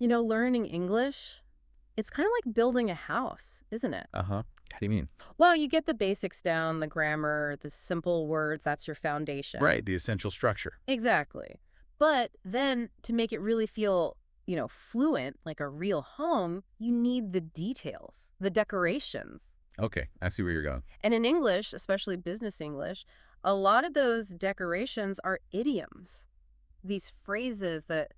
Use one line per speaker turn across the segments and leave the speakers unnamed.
Learning English, it's kind of like building a house, isn't it?
Uh-huh. How do you mean?
Well, you get the basics down, the grammar, the simple words, that's your foundation.
Right, the essential structure.
Exactly. But then to make it really feel, fluent, like a real home, you need the details, the decorations.
Okay, I see where you're going.
And in English, especially business English, a lot of those decorations are idioms. These phrases that,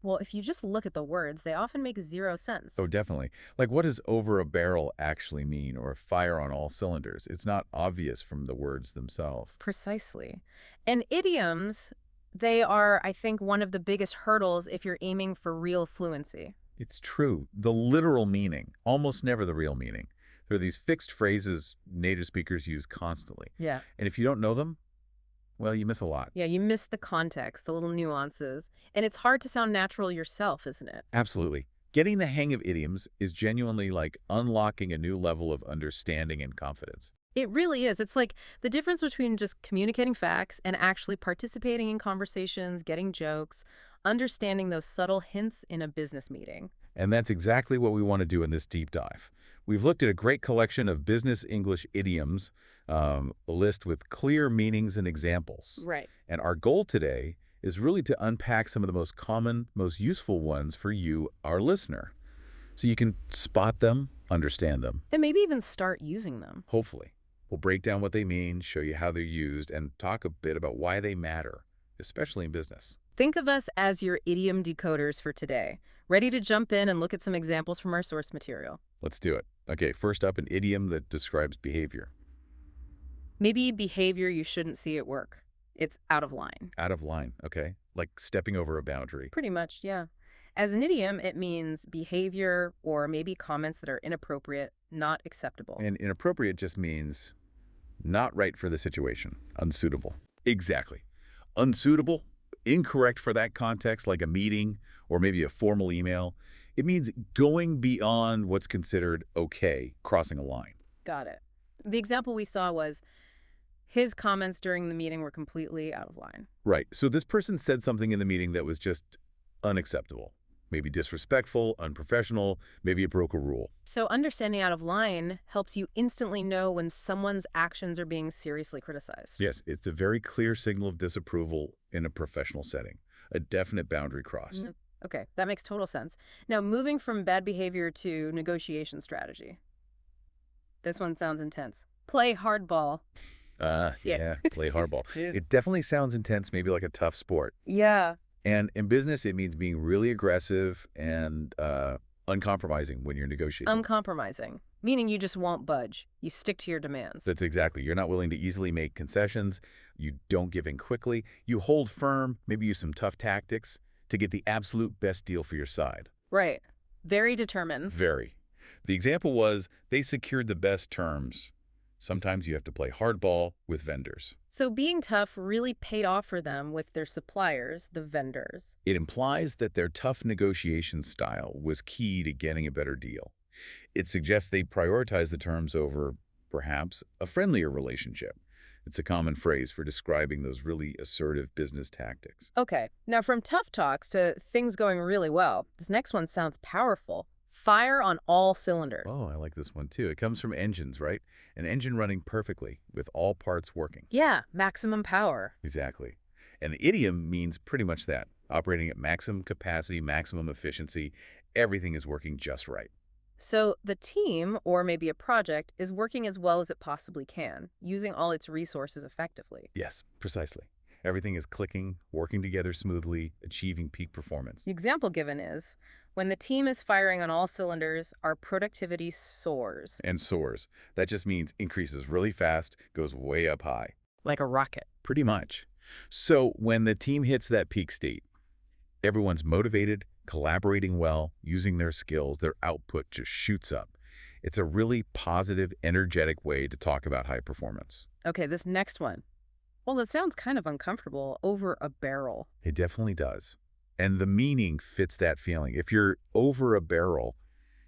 well, if you just look at the words, they often make zero
Oh,
sense.
definitely. Like, what does over a barrel actually mean, or fire on all cylinders? It's not obvious from the words themselves.
Precisely. And idioms, they are, I think, one of the biggest hurdles if you're aiming for real fluency.
It's true. The literal meaning, almost never the real meaning. There are these fixed phrases native speakers use constantly.
Yeah.
And if you don't know them, well, you miss a lot.
Yeah, you miss the context, the little nuances. And it's hard to sound natural yourself, isn't it?
Absolutely. Getting the hang of idioms is genuinely like unlocking a new level of understanding and confidence.
It really is. It's like the difference between just communicating facts and actually participating in conversations, getting jokes, understanding those subtle hints in a business meeting.
And that's exactly what we want to do in this deep dive. We've looked at a great collection of business English idioms, a list with clear meanings and examples.
Right.
And our goal today is really to unpack some of the most common, most useful ones for you, our listener, so you can spot them, understand them,
And maybe even start using them.
hopefully. We'll break down what they mean, show you how they're used, and talk a bit about why they matter, especially in business.
Think of us as your idiom decoders for today, ready to jump in and look at some examples from our source material.
Let's do it. Okay, first up, an idiom that describes behavior.
Maybe behavior you shouldn't see at work. It's out of line.
Out of line, okay? Like stepping over a boundary.
Pretty much, yeah. As an idiom, it means behavior or maybe comments that are inappropriate, not acceptable.
And inappropriate just means not right for the situation, unsuitable. Exactly. Unsuitable, incorrect for that context, like a meeting or maybe a formal email. It means going beyond what's considered okay, crossing a line.
Got it. The example we saw was his comments during the meeting were completely out of line.
Right. So this person said something in the meeting that was just unacceptable. Maybe disrespectful, unprofessional, maybe it broke a rule.
So understanding out of line helps you instantly know when someone's actions are being seriously criticized.
Yes, it's a very clear signal of disapproval in a professional setting, a definite boundary cross.
Okay, that makes total sense. Now, moving from bad behavior to negotiation strategy. This one sounds intense. Play hardball. Yeah.
Yeah, play hardball.
Yeah.
It definitely sounds intense, maybe like a tough sport.
Yeah.
And in business, it means being really aggressive and uncompromising when you're negotiating.
Uncompromising, meaning you just won't budge. You stick to your demands.
That's exactly. You're not willing to easily make concessions. You don't give in quickly. You hold firm, maybe use some tough tactics to get the absolute best deal for your side.
Right. Very determined.
Very. The example was they secured the best terms. Sometimes you have to play hardball with vendors.
So being tough really paid off for them with their suppliers, the vendors.
It implies that their tough negotiation style was key to getting a better deal. It suggests they prioritize the terms over, perhaps, a friendlier relationship. It's a common phrase for describing those really assertive business tactics.
Okay, now from tough talks to things going really well, this next one sounds powerful. Fire on all cylinders.
Oh, I like this one too. It comes from engines, right? An engine running perfectly with all parts working.
Yeah, maximum power.
Exactly. And the idiom means pretty much that, operating at maximum capacity, maximum efficiency. Everything is working just right.
So the team, or maybe a project, is working as well as it possibly can, using all its resources effectively.
Yes, precisely. Everything is clicking, working together smoothly, achieving peak performance.
The example given is, when the team is firing on all cylinders, our productivity soars.
And soars. That just means increases really fast, goes way up high.
Like a rocket.
Pretty much. So when the team hits that peak state, everyone's motivated, collaborating well, using their skills, their output just shoots up. It's a really positive, energetic way to talk about high performance.
Okay, this next one. Well, it sounds kind of uncomfortable. Over a barrel.
It definitely does. And the meaning fits that feeling. If you're over a barrel,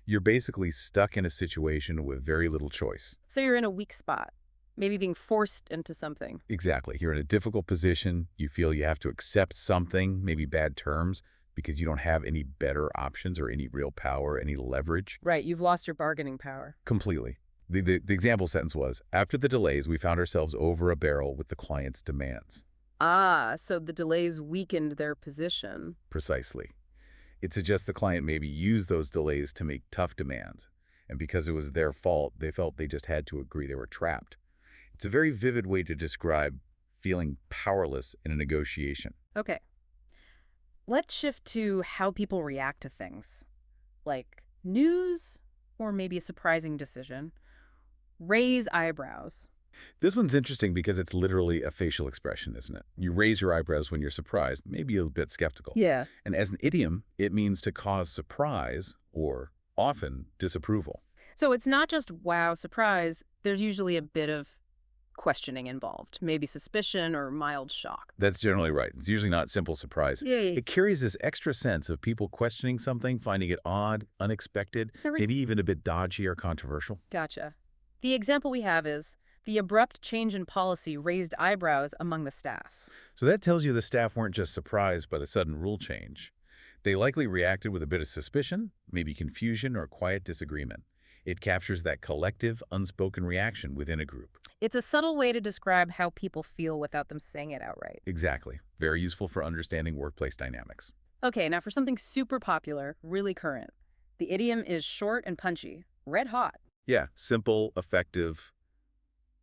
you're basically stuck in a situation with very little choice.
So you're in a weak spot, maybe being forced into something.
Exactly. You're in a difficult position. You feel you have to accept something, maybe bad terms, because you don't have any better options or any real power, any leverage.
Right, you've lost your bargaining power.
Completely. The example sentence was, after the delays, we found ourselves over a barrel with the client's demands.
Ah, so the delays weakened their position.
Precisely. It suggests the client maybe used those delays to make tough demands. And because it was their fault, they felt they just had to agree they were trapped. It's a very vivid way to describe feeling powerless in a negotiation.
Okay, let's shift to how people react to things, like news or maybe a surprising decision. Raise eyebrows.
This one's interesting because it's literally a facial expression, isn't it? You raise your eyebrows when you're surprised, maybe a bit skeptical.
Yeah.
And as an idiom, it means to cause surprise or often disapproval.
So it's not just wow, surprise. There's usually a bit of questioning involved, maybe suspicion or mild shock.
That's generally right. It's usually not simple surprise.
Yay.
It carries this extra sense of people questioning something, finding it odd, unexpected, maybe even a bit dodgy or controversial.
Gotcha. The example we have is the abrupt change in policy raised eyebrows among the staff.
So that tells you the staff weren't just surprised by the sudden rule change. They likely reacted with a bit of suspicion, maybe confusion or quiet disagreement. It captures that collective, unspoken reaction within a group.
It's a subtle way to describe how people feel without them saying it outright.
Exactly. Very useful for understanding workplace dynamics.
Okay, now for something super popular, really current. The idiom is short and punchy, red hot.
Yeah, simple, effective,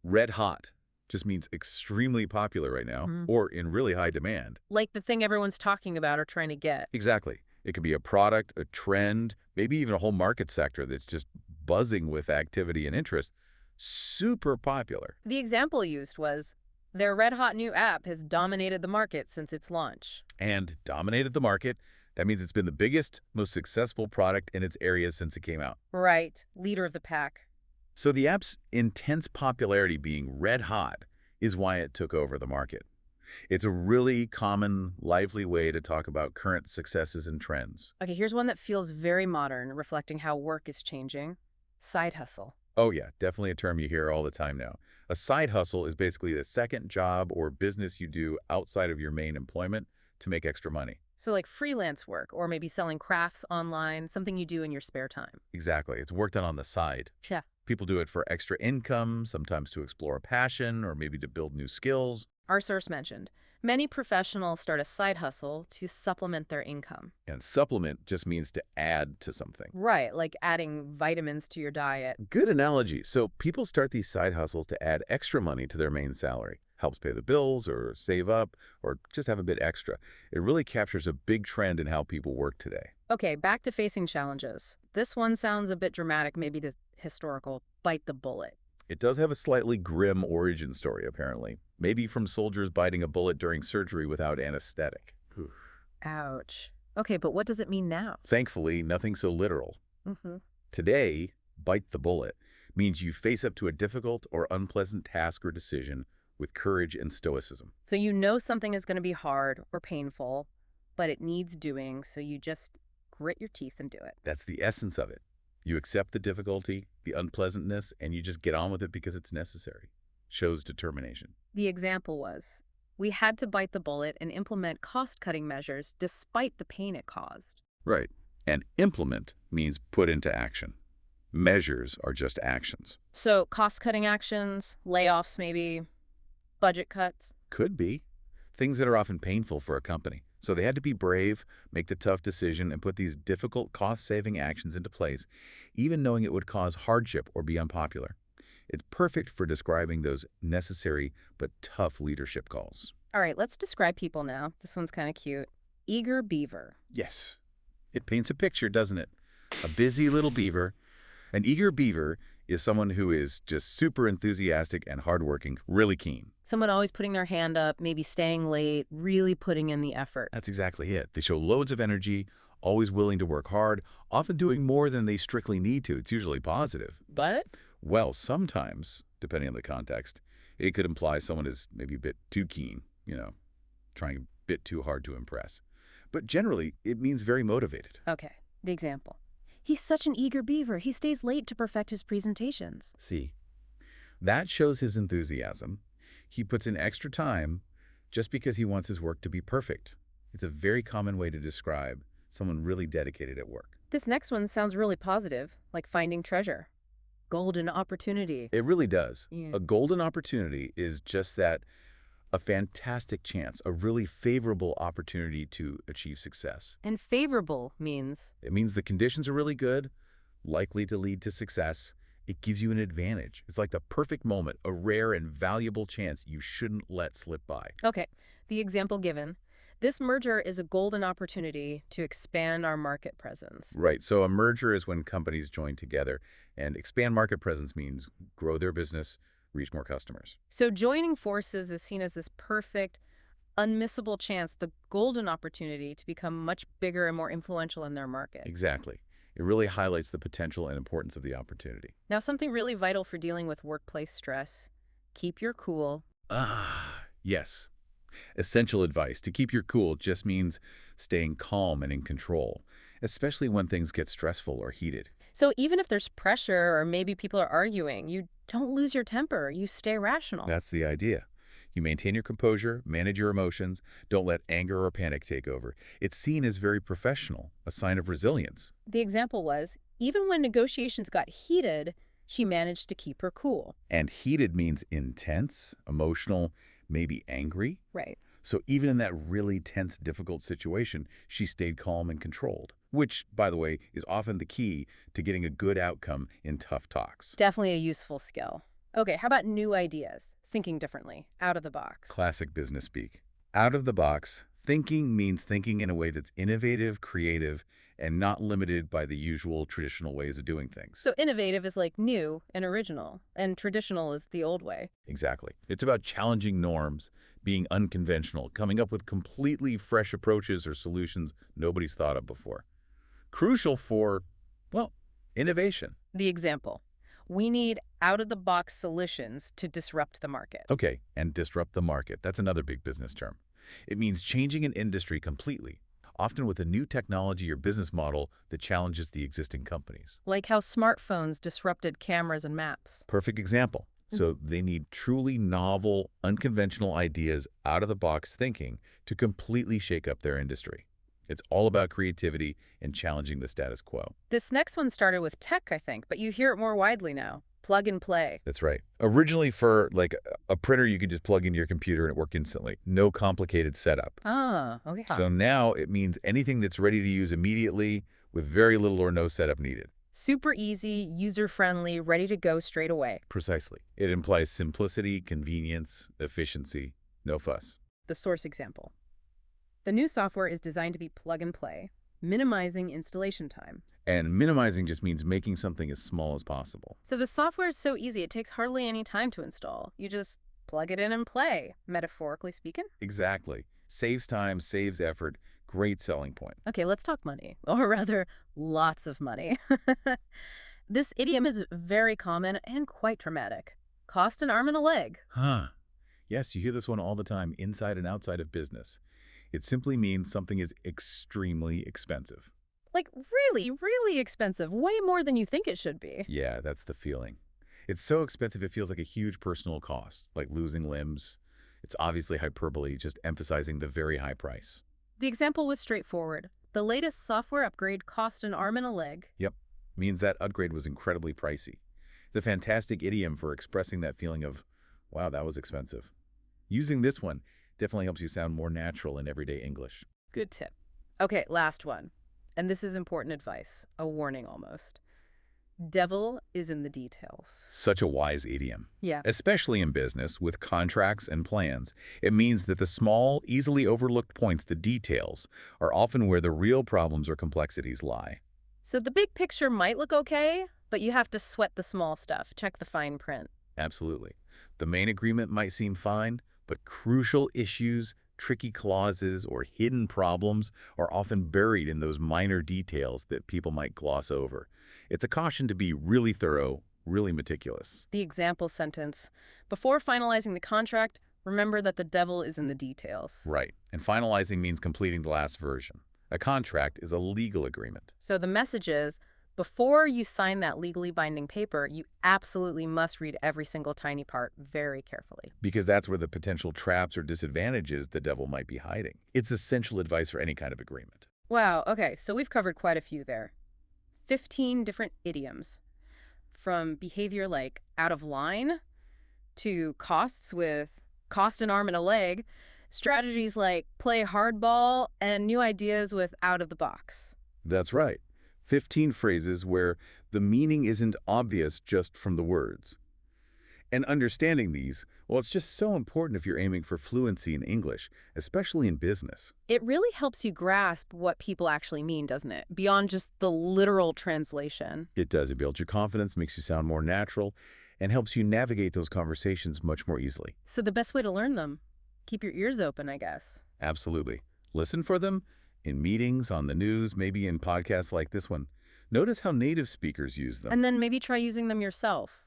red hot just means extremely popular right now or in really high demand.
Like the thing everyone's talking about or trying to get.
Exactly. It could be a product, a trend, maybe even a whole market sector that's just buzzing with activity and interest. Super popular.
The example used was, their red-hot new app has dominated the market since its launch.
And dominated the market. That means it's been the biggest, most successful product in its area since it came out.
Right, leader of the pack.
So the app's intense popularity being red hot is why it took over the market. It's a really common, lively way to talk about current successes and trends.
Okay, here's one that feels very modern, reflecting how work is changing. Side hustle.
Oh yeah, definitely a term you hear all the time now. A side hustle is basically the second job or business you do outside of your main employment to make extra money.
So like freelance work or maybe selling crafts online, something you do in your spare time.
Exactly. It's work done on the side.
Yeah.
People do it for extra income, sometimes to explore a passion or maybe to build new skills.
Our source mentioned, many professionals start a side hustle to supplement their income.
And supplement just means to add to something.
Right, like adding vitamins to your diet.
Good analogy. So people start these side hustles to add extra money to their main salary. Helps pay the bills or save up or just have a bit extra. It really captures a big trend in how people work today.
Okay, back to facing challenges. This one sounds a bit dramatic, maybe the historical bite the bullet.
It does have a slightly grim origin story, apparently. Maybe from soldiers biting a bullet during surgery without anesthetic. Oof.
Ouch. Okay, but what does it mean now?
Thankfully, nothing so literal.
Mm-hmm.
Today, bite the bullet means you face up to a difficult or unpleasant task or decision with courage and stoicism.
So you know something is going to be hard or painful, but it needs doing, so you just grit your teeth and do it.
That's the essence of it. You accept the difficulty, the unpleasantness, and you just get on with it because it's necessary. Shows determination.
The example was, we had to bite the bullet and implement cost-cutting measures despite the pain it caused.
Right. And implement means put into action. Measures are just actions.
So cost-cutting actions, layoffs maybe, budget cuts.
Could be. Things that are often painful for a company. So they had to be brave, make the tough decision, and put these difficult cost-saving actions into place, even knowing it would cause hardship or be unpopular. It's perfect for describing those necessary but tough leadership calls.
All right, let's describe people now. This one's kind of cute. Eager beaver.
Yes. It paints a picture, doesn't it? A busy little beaver. An eager beaver is someone who is just super enthusiastic and hardworking, really keen.
Someone always putting their hand up, maybe staying late, really putting in the effort.
That's exactly it. They show loads of energy, always willing to work hard, often doing more than they strictly need to. It's usually positive.
But?
Well, sometimes, depending on the context, it could imply someone is maybe a bit too keen, trying a bit too hard to impress. But generally, it means very motivated.
Okay, the example. He's such an eager beaver. He stays late to perfect his presentations.
See, that shows his enthusiasm. He puts in extra time just because he wants his work to be perfect. It's a very common way to describe someone really dedicated at work.
This next one sounds really positive, like finding treasure. Golden opportunity.
It really does.
Yeah.
A golden opportunity is just that, a fantastic chance, a really favorable opportunity to achieve success.
And favorable means.
It means the conditions are really good, likely to lead to success. It gives you an advantage. It's like the perfect moment, a rare and valuable chance you shouldn't let slip by.
Okay, the example given. This merger is a golden opportunity to expand our market presence.
Right, so a merger is when companies join together, and expand market presence means grow their business, reach more customers.
So joining forces is seen as this perfect, unmissable chance, the golden opportunity to become much bigger and more influential in their market.
Exactly. It really highlights the potential and importance of the opportunity.
Now, something really vital for dealing with workplace stress. Keep your cool.
Yes. Essential advice. To keep your cool just means staying calm and in control, especially when things get stressful or heated.
So even if there's pressure or maybe people are arguing, you don't lose your temper. You stay rational.
That's the idea. You maintain your composure, manage your emotions, don't let anger or panic take over. It's seen as very professional, a sign of resilience.
The example was, even when negotiations got heated, she managed to keep her cool.
And heated means intense, emotional, maybe angry.
Right.
So even in that really tense, difficult situation, she stayed calm and controlled, which, by the way, is often the key to getting a good outcome in tough talks.
Definitely a useful skill. Okay, how about new ideas? Thinking differently, out of the box.
Classic business speak. Out of the box, thinking means thinking in a way that's innovative, creative, and not limited by the usual traditional ways of doing things.
So innovative is like new and original, and traditional is the old way.
Exactly. It's about challenging norms, being unconventional, coming up with completely fresh approaches or solutions nobody's thought of before. Crucial for, well, innovation.
The example. We need out-of-the-box solutions to disrupt the market.
Okay, and disrupt the market. That's another big business term. It means changing an industry completely, often with a new technology or business model that challenges the existing companies.
Like how smartphones disrupted cameras and maps.
Perfect example. So they need truly novel, unconventional ideas, out-of-the-box thinking to completely shake up their industry. It's all about creativity and challenging the status quo.
This next one started with tech, I think, but you hear it more widely now. Plug and play.
That's right. Originally for like a printer, you could just plug into your computer and it worked instantly. No complicated setup.
Ah, okay.
So now it means anything that's ready to use immediately with very little or no setup needed.
Super easy, user-friendly, ready to go straight away.
Precisely. It implies simplicity, convenience, efficiency, no fuss.
The source example. The new software is designed to be plug and play, minimizing installation time.
And minimizing just means making something as small as possible.
So the software is so easy, it takes hardly any time to install. You just plug it in and play, metaphorically speaking.
Exactly. Saves time, saves effort. Great selling point.
Okay, let's talk money, or rather, lots of money. This idiom is very common and quite dramatic. Cost an arm and a leg.
Huh. Yes, you hear this one all the time, inside and outside of business. It simply means something is extremely expensive.
Like really, really expensive, way more than you think it should be.
Yeah, that's the feeling. It's so expensive it feels like a huge personal cost, like losing limbs. It's obviously hyperbole, just emphasizing the very high price.
The example was straightforward. The latest software upgrade cost an arm and a leg.
Yep, means that upgrade was incredibly pricey. It's a fantastic idiom for expressing that feeling of, wow, that was expensive. Using this one definitely helps you sound more natural in everyday English.
Good tip. Okay, last one. And this is important advice, a warning almost. Devil is in the details.
Such a wise idiom.
Yeah.
Especially in business, with contracts and plans. It means that the small, easily overlooked points, the details, are often where the real problems or complexities lie.
So the big picture might look okay, but you have to sweat the small stuff, check the fine print.
Absolutely. The main agreement might seem fine, but crucial issues, tricky clauses, or hidden problems are often buried in those minor details that people might gloss over. It's a caution to be really thorough, really meticulous.
The example sentence. Before finalizing the contract, remember that the devil is in the details.
Right. And finalizing means completing the last version. A contract is a legal agreement.
So the message is, Before you sign that legally binding paper, you absolutely must read every single tiny part very carefully.
Because that's where the potential traps or disadvantages the devil might be hiding. It's essential advice for any kind of agreement.
Wow, okay, so we've covered quite a few there. 15 different idioms, from behavior like out of line to costs with cost an arm and a leg, strategies like play hardball, and new ideas with out of the box.
That's right. 15 phrases where the meaning isn't obvious just from the words. And understanding these, well, it's just so important if you're aiming for fluency in English, especially in business.
It really helps you grasp what people actually mean, doesn't it? Beyond just the literal translation.
It does. It builds your confidence, makes you sound more natural, and helps you navigate those conversations much more easily.
So the best way to learn them, keep your ears open, I guess.
Absolutely. Listen for them in meetings, on the news, maybe in podcasts like this one. Notice how native speakers use them.
And then maybe try using them yourself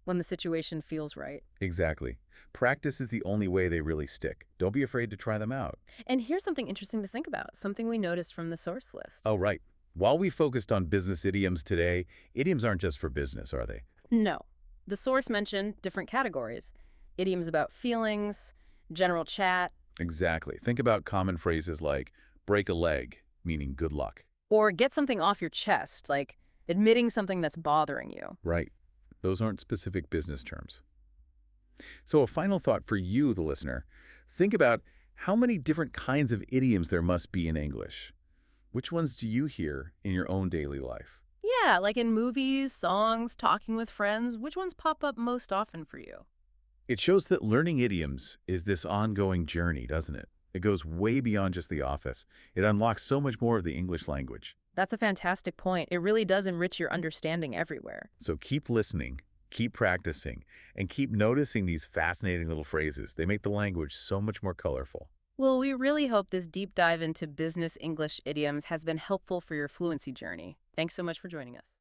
when the situation feels right.
Exactly. Practice is the only way they really stick. Don't be afraid to try them out.
And here's something interesting to think about, something we noticed from the source list.
Oh, right. While we focused on business idioms today, idioms aren't just for business, are they?
No. The source mentioned different categories. Idioms about feelings, general chat,
Exactly. Think about common phrases like break a leg, meaning good luck.
or get something off your chest, like admitting something that's bothering you.
Right. Those aren't specific business terms. So a final thought for you, the listener. Think about how many different kinds of idioms there must be in English. Which ones do you hear in your own daily life?
Yeah, like in movies, songs, talking with friends, which ones pop up most often for you?
It shows that learning idioms is this ongoing journey, doesn't it? It goes way beyond just the office. It unlocks so much more of the English language.
That's a fantastic point. It really does enrich your understanding everywhere.
So keep listening, keep practicing, and keep noticing these fascinating little phrases. They make the language so much more colorful.
Well, we really hope this deep dive into business English idioms has been helpful for your fluency journey. Thanks so much for joining us.